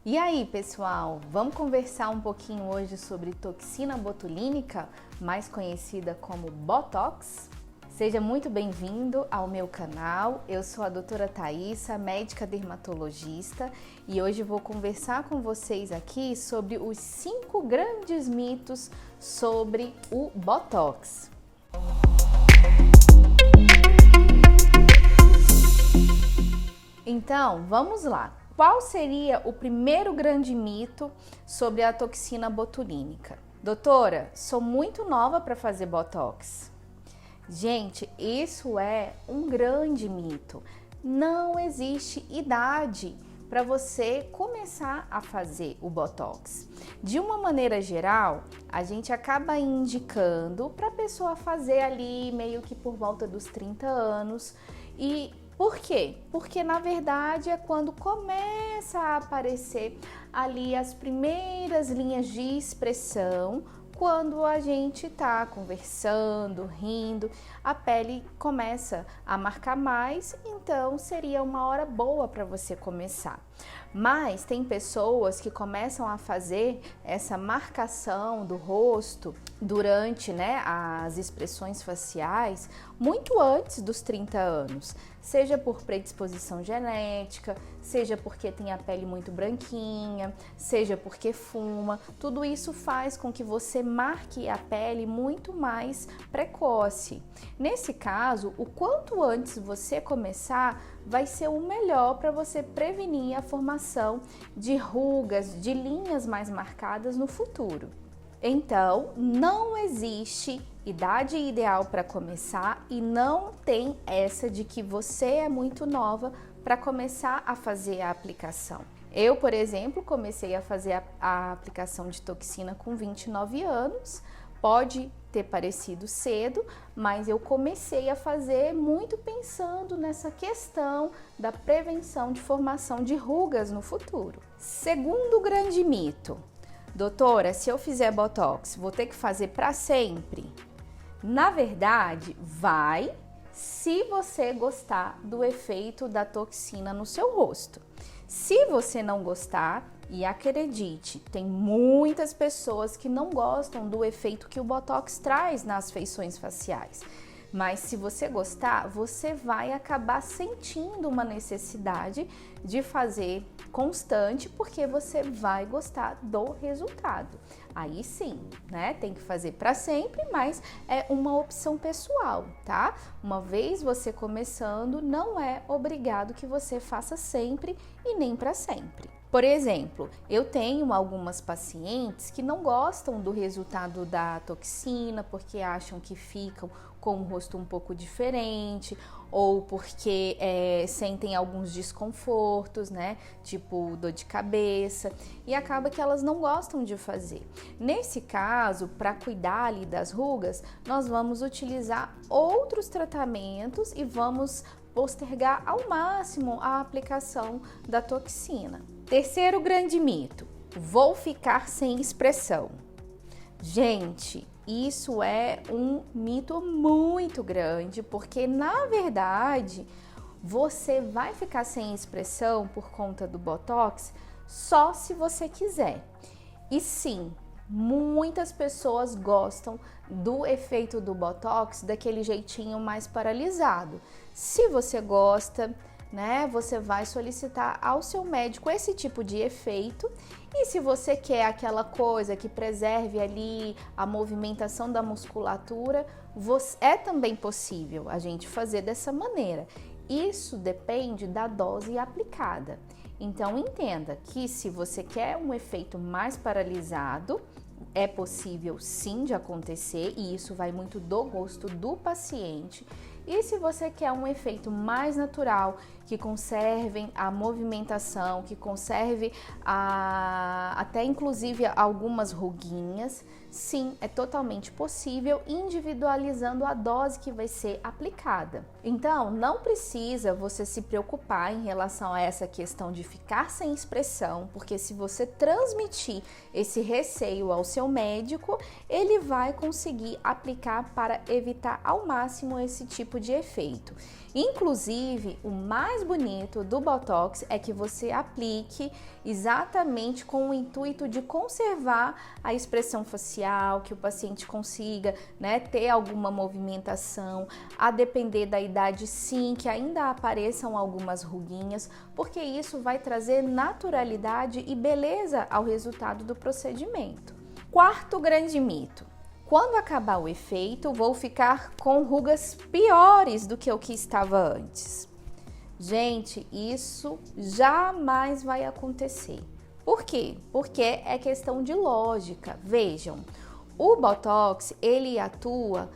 E aí, pessoal, vamos conversar um pouquinho hoje sobre toxina botulínica, mais conhecida como Botox? Seja muito bem-vindo ao meu canal. Eu sou a doutora Thaisa, médica dermatologista, e hoje vou conversar com vocês aqui sobre os 5 grandes mitos sobre o Botox. Então, vamos lá. Qual seria o primeiro grande mito sobre a toxina botulínica? Doutora, sou muito nova para fazer Botox. Gente, isso é um grande mito. Não existe idade para você começar a fazer o Botox. De uma maneira geral, a gente acaba indicando para a pessoa fazer ali meio que por volta dos 30 anos. E por quê? Porque na verdade é quando começa a aparecer ali as primeiras linhas de expressão. Quando a gente tá conversando, rindo, a pele começa a marcar mais, então seria uma hora boa para você começar. Mas tem pessoas que começam a fazer essa marcação do rosto durante, as expressões faciais muito antes dos 30 anos, seja por predisposição genética, seja porque tem a pele muito branquinha, seja porque fuma. Tudo isso faz com que você marque a pele muito mais precoce. Nesse caso, o quanto antes você começar, vai ser o melhor para você prevenir a formação de rugas, de linhas mais marcadas no futuro. Então, não existe idade ideal para começar e não tem essa de que você é muito nova para começar a fazer a aplicação. Eu, por exemplo, comecei a fazer a aplicação de toxina com 29 anos. Pode ter parecido cedo, mas eu comecei a fazer muito pensando nessa questão da prevenção de formação de rugas no futuro. Segundo grande mito: doutora, se eu fizer Botox, vou ter que fazer para sempre? Na verdade, vai, se você gostar do efeito da toxina no seu rosto. Se você não gostar, e acredite, tem muitas pessoas que não gostam do efeito que o Botox traz nas feições faciais. Mas se você gostar, você vai acabar sentindo uma necessidade de fazer constante, porque você vai gostar do resultado. Aí sim, tem que fazer para sempre, mas é uma opção pessoal, tá? Uma vez você começando, não é obrigado que você faça sempre e nem para sempre. Por exemplo, eu tenho algumas pacientes que não gostam do resultado da toxina porque acham que ficam com o rosto um pouco diferente ou porque sentem alguns desconfortos, tipo dor de cabeça, e acaba que elas não gostam de fazer. Nesse caso, para cuidar ali das rugas, nós vamos utilizar outros tratamentos e vamos postergar ao máximo a aplicação da toxina. Terceiro grande mito: vou ficar sem expressão. Gente, isso é um mito muito grande, porque na verdade você vai ficar sem expressão por conta do Botox só se você quiser. E sim, muitas pessoas gostam do efeito do Botox daquele jeitinho mais paralisado. Se você gosta, você vai solicitar ao seu médico esse tipo de efeito. E se você quer aquela coisa que preserve ali a movimentação da musculatura, é também possível a gente fazer dessa maneira. Isso depende da dose aplicada. Então entenda que se você quer um efeito mais paralisado, é possível sim de acontecer, e isso vai muito do gosto do paciente. E se você quer um efeito mais natural, que conserve a movimentação, que conserve até inclusive algumas ruguinhas, sim, é totalmente possível, individualizando a dose que vai ser aplicada. Então, não precisa você se preocupar em relação a essa questão de ficar sem expressão, porque se você transmitir esse receio ao seu médico, ele vai conseguir aplicar para evitar ao máximo esse tipo de efeito. Inclusive, o mais mais bonito do Botox é que você aplique exatamente com o intuito de conservar a expressão facial, que o paciente consiga, né, ter alguma movimentação, a depender da idade sim, que ainda apareçam algumas ruguinhas, porque isso vai trazer naturalidade e beleza ao resultado do procedimento. Quarto grande mito. Quando acabar o efeito, vou ficar com rugas piores do que o que estava antes. Gente, isso jamais vai acontecer. Por quê? Porque é questão de lógica. Vejam, o Botox, ele atua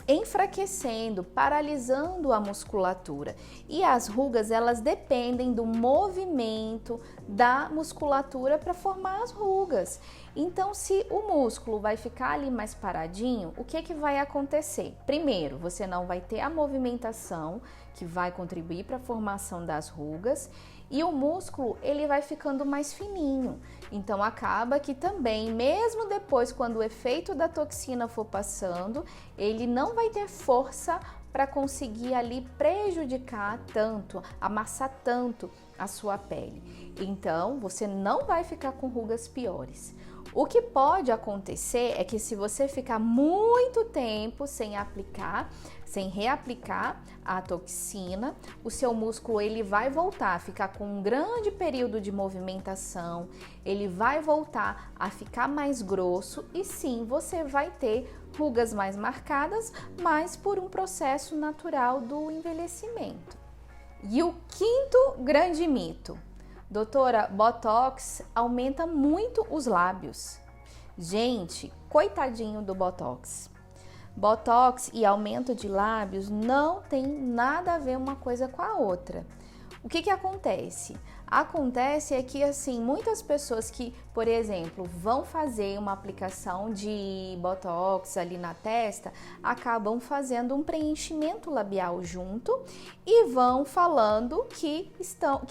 enfraquecendo, paralisando a musculatura. E as rugas, elas dependem do movimento da musculatura para formar as rugas. Então, se o músculo vai ficar ali mais paradinho, o que vai acontecer? Primeiro, você não vai ter a movimentação que vai contribuir para a formação das rugas, e o músculo ele vai ficando mais fininho. Então acaba que também, mesmo depois quando o efeito da toxina for passando, ele não vai ter força para conseguir ali prejudicar tanto, amassar tanto a sua pele. Então você não vai ficar com rugas piores. O que pode acontecer é que se você ficar muito tempo sem reaplicar a toxina, o seu músculo ele vai voltar a ficar com um grande período de movimentação, ele vai voltar a ficar mais grosso e sim, você vai ter rugas mais marcadas, mas por um processo natural do envelhecimento. E o quinto grande mito. Doutora, Botox aumenta muito os lábios. Gente, coitadinho do Botox. Botox e aumento de lábios não tem nada a ver uma coisa com a outra. O que acontece? Acontece é que, assim, muitas pessoas que, por exemplo, vão fazer uma aplicação de Botox ali na testa, acabam fazendo um preenchimento labial junto e vão falando que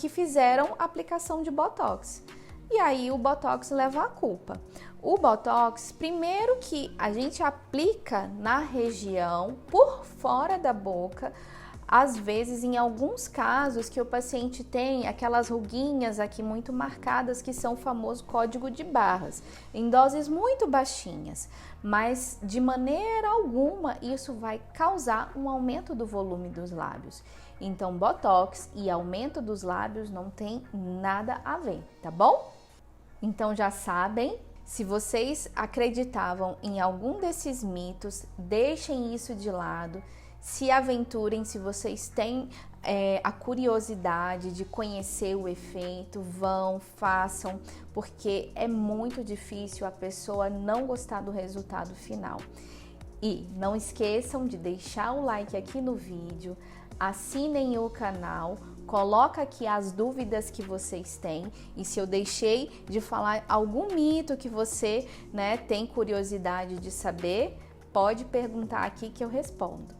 fizeram aplicação de Botox. E aí o Botox leva a culpa. O Botox, primeiro que a gente aplica na região por fora da boca, às vezes, em alguns casos que o paciente tem aquelas ruguinhas aqui muito marcadas, que são o famoso código de barras, em doses muito baixinhas, mas de maneira alguma isso vai causar um aumento do volume dos lábios. Então, Botox e aumento dos lábios não tem nada a ver, tá bom? Então já sabem, se vocês acreditavam em algum desses mitos, deixem isso de lado. Se aventurem, se vocês têm a curiosidade de conhecer o efeito, façam, porque é muito difícil a pessoa não gostar do resultado final. E não esqueçam de deixar o like aqui no vídeo, assinem o canal, coloca aqui as dúvidas que vocês têm e se eu deixei de falar algum mito que você, tem curiosidade de saber, pode perguntar aqui que eu respondo.